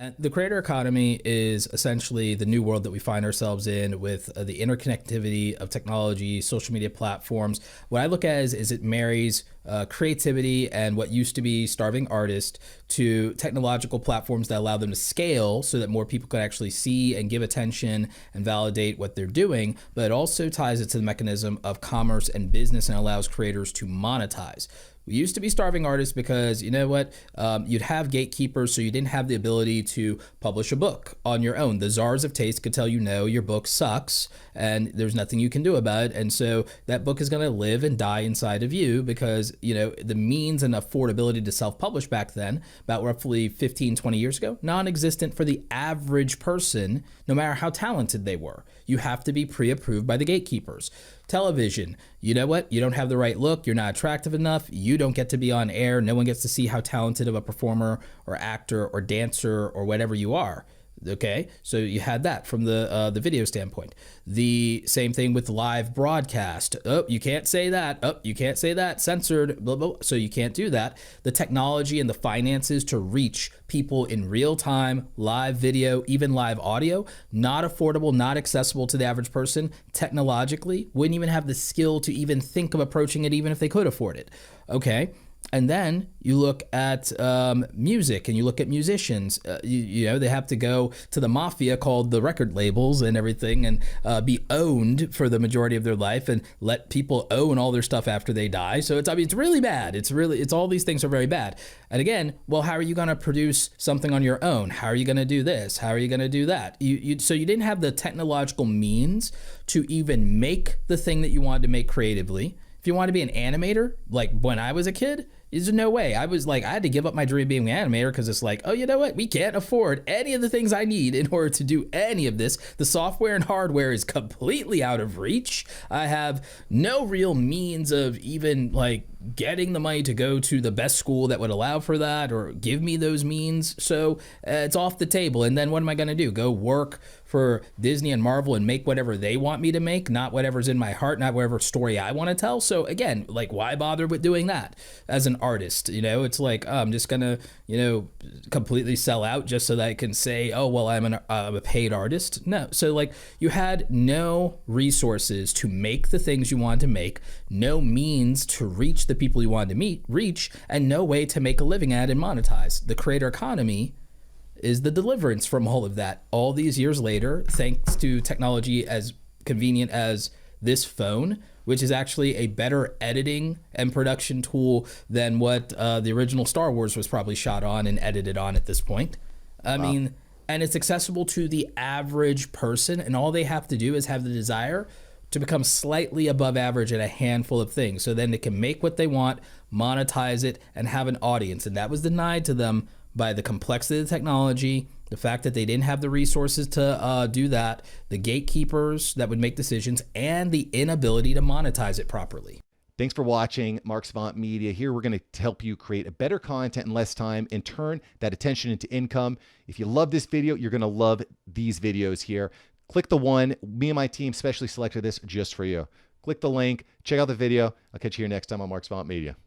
And the creator economy is essentially the new world that we find ourselves in with the interconnectivity of technology, social media platforms. What I look at is it marries creativity and what used to be starving artists to technological platforms that allow them to scale so that more people can actually see and give attention and validate what they're doing. But it also ties it to the mechanism of commerce and business and allows creators to monetize. We used to be starving artists because, you know what, you'd have gatekeepers, so you didn't have the ability to publish a book on your own. The czars of taste could tell you, no, your book sucks and there's nothing you can do about it. And so that book is going to live and die inside of you because, you know, the means and affordability to self-publish back then, about roughly 15, 20 years ago, non-existent for the average person, no matter how talented they were. You have to be pre-approved by the gatekeepers. Television, you know what? You don't have the right look. You're not attractive enough. You don't get to be on air. No one gets to see how talented of a performer or actor or dancer or whatever you are. Okay, so you had that from the video standpoint. The same thing with live broadcast. Oh, you can't say that. Oh, you can't say that. Censored. Blah, blah. So you can't do that. The technology and the finances to reach people in real time, live video, even live audio, not affordable, not accessible to the average person. Technologically, wouldn't even have the skill to even think of approaching it, even if they could afford it. Okay. And then you look at music and you look at musicians, you know, they have to go to the mafia called the record labels and everything and be owned for the majority of their life and let people own all their stuff after they die. So it's, I mean, it's really bad. It's all these things are very bad. And again, well, how are you going to produce something on your own? How are you going to do this? How are you going to do that? So you didn't have the technological means to even make the thing that you wanted to make creatively. If you want to be an animator, like when I was a kid, there's no way. I had to give up my dream of being an animator because it's like, oh, you know what? We can't afford any of the things I need in order to do any of this. The software and hardware is completely out of reach. I have no real means of even like getting the money to go to the best school that would allow for that or give me those means. So it's off the table. And then what am I going to do? Go work for Disney and Marvel and make whatever they want me to make, not whatever's in my heart, not whatever story I want to tell. So again, like, why bother with doing that as an artist? You know, it's like, oh, I'm just gonna, you know, completely sell out just so that I can say, oh, well, I'm a paid artist. No. So like, you had no resources to make the things you wanted to make, no means to reach the people you wanted to reach, and no way to make a living at and monetize. The creator economy is the deliverance from all of that. All these years later, thanks to technology as convenient as this phone, which is actually a better editing and production tool than what the original Star Wars was probably shot on and edited on at this point. I mean, and it's accessible to the average person, and all they have to do is have the desire to become slightly above average at a handful of things. So then they can make what they want, monetize it, and have an audience. And that was denied to them by the complexity of the technology, the fact that they didn't have the resources to do that, the gatekeepers that would make decisions, and the inability to monetize it properly. Thanks for watching Mark Savant Media. Here we're going to help you create a better content in less time and turn that attention into income. If you love this video, you're going to love these videos here. Click the one. Me and my team specially selected this just for you. Click the link. Check out the video. I'll catch you here next time on Mark Savant Media.